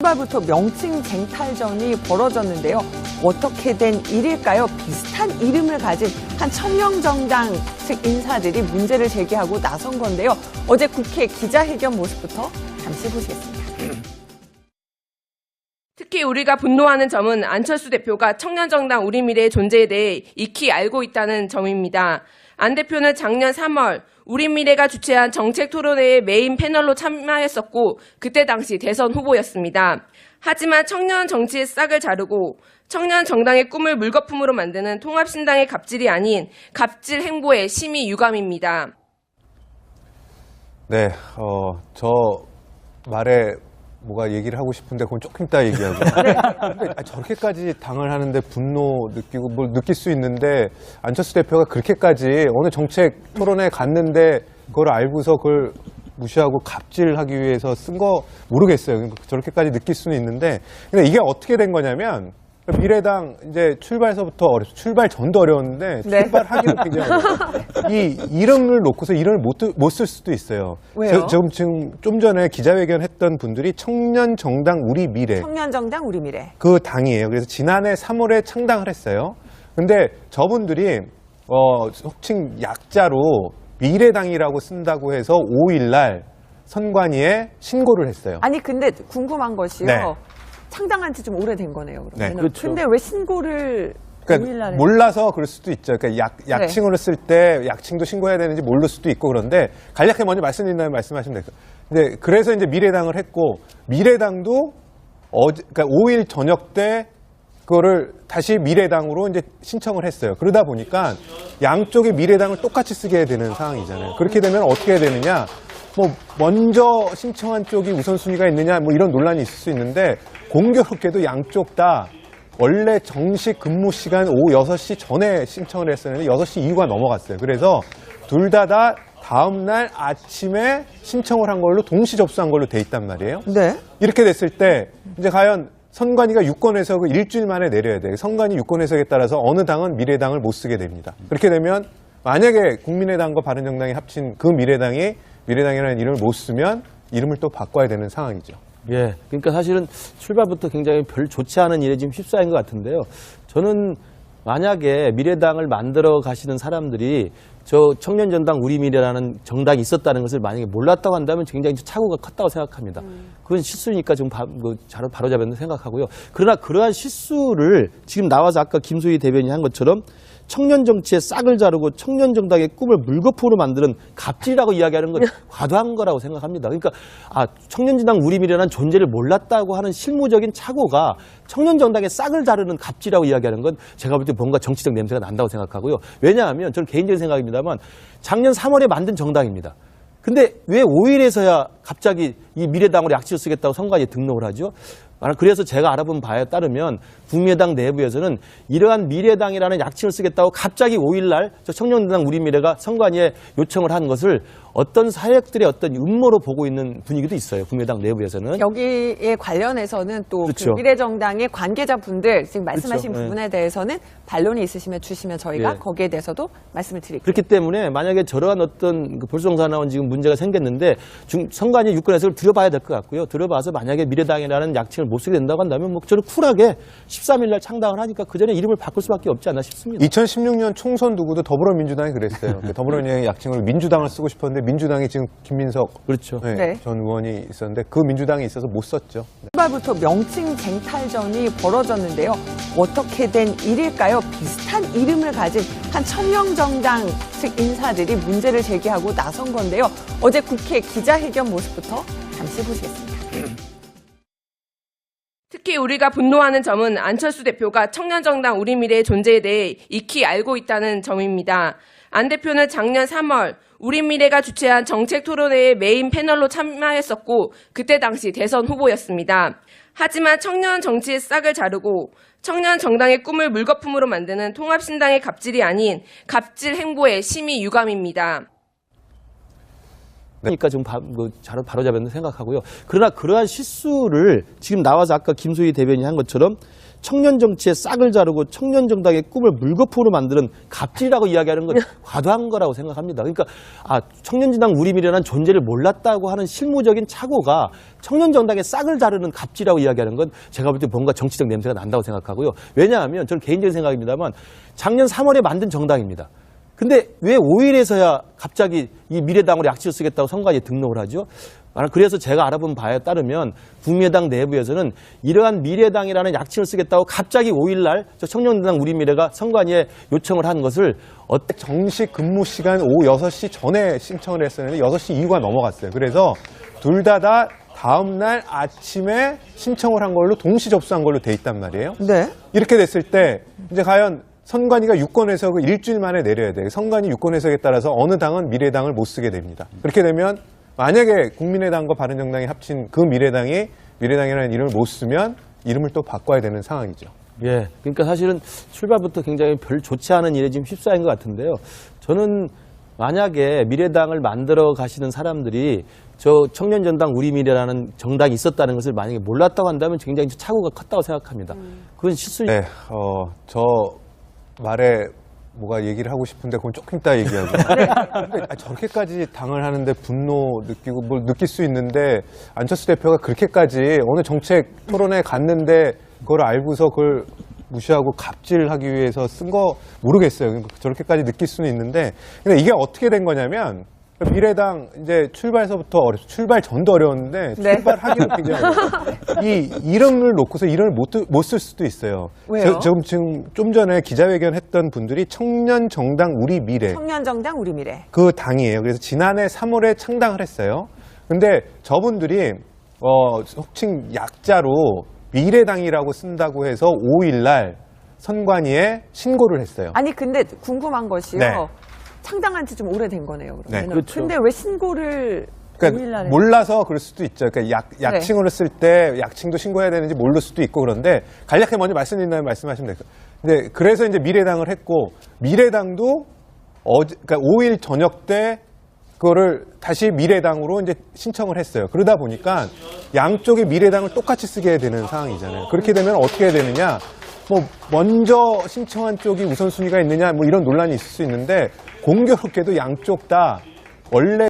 출발부터 명칭 쟁탈전이 벌어졌는데요. 어떻게 된 일일까요? 비슷한 이름을 가진 한 청년정당 측 인사들이 문제를 제기하고 나선 건데요. 어제 국회 기자회견 모습부터 잠시 보시겠습니다. 특히 우리가 분노하는 점은 안철수 대표가 청년정당 우리미래의 존재에 대해 익히 알고 있다는 점입니다. 안 대표는 작년 3월 우리미래가 주최한 정책토론회의 메인 패널로 참여했었고 그때 당시 대선 후보였습니다. 하지만 청년 정치의 싹을 자르고 청년 정당의 꿈을 물거품으로 만드는 통합신당의 갑질이 아닌 갑질 행보에 심히 유감입니다. 네, 저 말에 뭐가 얘기를 하고 싶은데 그건 조금 이따 얘기하고. 저렇게까지 당을 하는데 분노 느끼고 뭘 느낄 수 있는데 안철수 대표가 그렇게까지 어느 정책 토론회 갔는데 그걸 알고서 그걸 무시하고 갑질하기 위해서 쓴 거 모르겠어요. 저렇게까지 느낄 수는 있는데 근데 이게 어떻게 된 거냐면 미래당 이제 출발서부터 출발 전도 어려웠는데 네. 출발하기도 굉장히 어려워요. 이 이름을 놓고서 이름을 못 쓸 수도 있어요. 왜요? 지금 좀 전에 기자회견 했던 분들이 청년정당 우리미래 청년정당 우리미래. 그 당이에요. 그래서 지난해 3월에 창당을 했어요. 근데 저분들이 혹칭 약자로 미래당이라고 쓴다고 해서 5일날 선관위에 신고를 했어요. 아니 근데 궁금한 것이요. 네. 창당한 지 좀 오래된 거네요. 그러면. 네, 그렇죠. 근데 왜 신고를 그러니까 5일날에 몰라서 그럴 수도 있죠. 그러니까 약칭으로 쓸 때 약칭도 신고해야 되는지 모를 수도 있고 그런데 간략하게 먼저 말씀드린다면 말씀하시면 돼요. 근데 그래서 이제 미래당을 했고 미래당도 그러니까 5일 저녁 때 그거를 다시 미래당으로 이제 신청을 했어요. 그러다 보니까 양쪽의 미래당을 똑같이 쓰게 되는 상황이잖아요. 그렇게 되면 어떻게 해야 되느냐? 뭐 먼저 신청한 쪽이 우선순위가 있느냐 뭐 이런 논란이 있을 수 있는데 공교롭게도 양쪽 다 원래 정식 근무 시간 오후 6시 전에 신청을 했었는데 6시 이후가 넘어갔어요. 그래서 둘 다 다음 날 아침에 신청을 한 걸로 동시 접수한 걸로 돼 있단 말이에요. 네. 이렇게 됐을 때 이제 과연 선관위가 유권 해석을 일주일 만에 내려야 돼요. 선관위 유권 해석에 따라서 어느 당은 미래당을 못 쓰게 됩니다. 그렇게 되면 만약에 국민의당과 바른정당이 합친 그 미래당이라는 이름을 못 쓰면 이름을 또 바꿔야 되는 상황이죠. 예. 그러니까 사실은 출발부터 굉장히 별 좋지 않은 일에 지금 휩싸인 것 같은데요. 저는 만약에 미래당을 만들어 가시는 사람들이 저 청년전당 우리미래라는 정당이 있었다는 것을 만약에 몰랐다고 한다면 굉장히 착오가 컸다고 생각합니다. 그건 실수니까 좀 바로잡았다고 생각하고요. 그러나 그러한 실수를 지금 나와서 아까 김소희 대변인이 한 것처럼 청년 정치의 싹을 자르고 청년 정당의 꿈을 물거품으로 만드는 갑질이라고 이야기하는 건 과도한 거라고 생각합니다. 그러니까 청년 정당 우리미래라는 존재를 몰랐다고 하는 실무적인 착오가 청년 정당의 싹을 자르는 갑질이라고 이야기하는 건 제가 볼 때 뭔가 정치적 냄새가 난다고 생각하고요. 왜냐하면 저는 개인적인 생각입니다만 작년 3월에 만든 정당입니다. 근데 왜 5일에서야 갑자기 이 미래당으로 약치를 쓰겠다고 선관위에 등록을 하죠? 그래서 제가 알아본 바에 따르면 국민의당 내부에서는 이러한 미래당이라는 약칭을 쓰겠다고 갑자기 5일날 저 청년당 우리미래가 선관위에 요청을 한 것을 어떤 사역들의 어떤 음모로 보고 있는 분위기도 있어요. 국민의당 내부에서는. 여기에 관련해서는 또 그렇죠. 그 미래정당의 관계자분들 지금 말씀하신 그렇죠. 부분에 대해서는 반론이 있으시면 주시면 저희가 예. 거기에 대해서도 말씀을 드릴게요. 그렇기 때문에 만약에 저러한 어떤 볼송사 나온 지금 문제가 생겼는데 선관위 유권 해석을 들어봐야 될 것 같고요. 들어봐서 만약에 미래당이라는 약칭을 못 쓰게 된다고 한다면 뭐 저는 쿨하게 13일 날 창당을 하니까 그 전에 이름을 바꿀 수밖에 없지 않나 싶습니다. 2016년 총선 두고도 더불어민주당이 그랬어요. 더불어민주당의 약칭으로 민주당을 쓰고 싶었는데 민주당이 지금 김민석 그렇죠. 네. 전 의원이 있었는데 그 민주당이 있어서 못 썼죠. 출발부터 명칭 쟁탈전이 벌어졌는데요. 어떻게 된 일일까요? 비슷한 이름을 가진 한 청년정당 측 인사들이 문제를 제기하고 나선 건데요. 어제 국회 기자회견 모습부터 잠시 보시겠습니다. 특히 우리가 분노하는 점은 안철수 대표가 청년정당 우리미래의 존재에 대해 익히 알고 있다는 점입니다. 안 대표는 작년 3월 우리미래가 주최한 정책토론회의 메인 패널로 참여했었고 그때 당시 대선 후보였습니다. 하지만 청년 정치의 싹을 자르고 청년 정당의 꿈을 물거품으로 만드는 통합신당의 갑질이 아닌 갑질 행보에 심히 유감입니다. 그러니까 좀 바로잡았다고 생각하고요. 그러나 그러한 실수를 지금 나와서 아까 김소희 대변인이 한 것처럼 청년 정치의 싹을 자르고 청년 정당의 꿈을 물거품으로 만드는 갑질이라고 이야기하는 건 과도한 거라고 생각합니다. 그러니까 청년 정당 우리 미래라는 존재를 몰랐다고 하는 실무적인 착오가 청년 정당의 싹을 자르는 갑질이라고 이야기하는 건 제가 볼 때 뭔가 정치적 냄새가 난다고 생각하고요. 왜냐하면 저는 개인적인 생각입니다만 작년 3월에 만든 정당입니다. 근데 왜 5일에서야 갑자기 이 미래당으로 약치를 쓰겠다고 선관위에 등록을 하죠? 그래서 제가 알아본 바에 따르면 국민의당 내부에서는 이러한 미래당이라는 약칭을 쓰겠다고 갑자기 5일날 청년당 우리 미래가 선관위에 요청을 한 것을 정식 근무 시간 오후 6시 전에 신청을 했었는데 6시 이후가 넘어갔어요. 그래서 둘 다 다음 날 아침에 신청을 한 걸로 동시 접수한 걸로 돼 있단 말이에요. 네. 이렇게 됐을 때 이제 과연 선관위가 유권 해석을 일주일 만에 내려야 돼요. 선관위 유권 해석에 따라서 어느 당은 미래당을 못 쓰게 됩니다. 그렇게 되면 만약에 국민의당과 바른정당이 합친 그 미래당이 미래당이라는 이름을 못 쓰면 이름을 또 바꿔야 되는 상황이죠. 예. 그러니까 사실은 출발부터 굉장히 별 좋지 않은 일에 지금 휩싸인 것 같은데요. 저는 만약에 미래당을 만들어 가시는 사람들이 청년전당 우리 미래라는 정당이 있었다는 것을 만약에 몰랐다고 한다면 굉장히 착오가 컸다고 생각합니다. 그건 실수. 네, 저 말에 뭐가 얘기를 하고 싶은데 그건 조금 이따 얘기하고. 근데 저렇게까지 당을 하는데 분노 느끼고 뭘 느낄 수 있는데 안철수 대표가 그렇게까지 오늘 정책 토론회 갔는데 그걸 알고서 그걸 무시하고 갑질하기 위해서 쓴 거 모르겠어요. 저렇게까지 느낄 수는 있는데 근데 이게 어떻게 된 거냐면 미래당 이제 출발서부터 출발 전도 어려웠는데 네. 출발하기도 굉장히 어려워요. 이 이름을 놓고서 이름을 못 쓸 수도 있어요. 왜요? 지금 좀 전에 기자회견 했던 분들이 청년 정당 우리 미래 청년정당 우리 미래. 그 당이에요. 그래서 지난해 3월에 창당을 했어요. 근데 저분들이 속칭 약자로 미래당이라고 쓴다고 해서 5일날 선관위에 신고를 했어요. 아니 근데 궁금한 것이요. 네. 창당한 지 좀 오래된 거네요. 그러면. 네. 그렇죠. 근데 왜 신고를 그러니까 5일날에 몰라서 그럴 수도 있죠. 그러니까 약칭으로 쓸 때 약칭도 신고해야 되는지 모를 수도 있고 그런데 간략하게 먼저 말씀드린다면 말씀하시면 돼요. 근데 그래서 이제 미래당을 했고 미래당도 그러니까 5일 저녁 때 그거를 다시 미래당으로 이제 신청을 했어요. 그러다 보니까 양쪽의 미래당을 똑같이 쓰게 되는 상황이잖아요. 그렇게 되면 어떻게 해야 되느냐? 뭐 먼저 신청한 쪽이 우선순위가 있느냐? 뭐 이런 논란이 있을 수 있는데 공교롭게도 양쪽 다 원래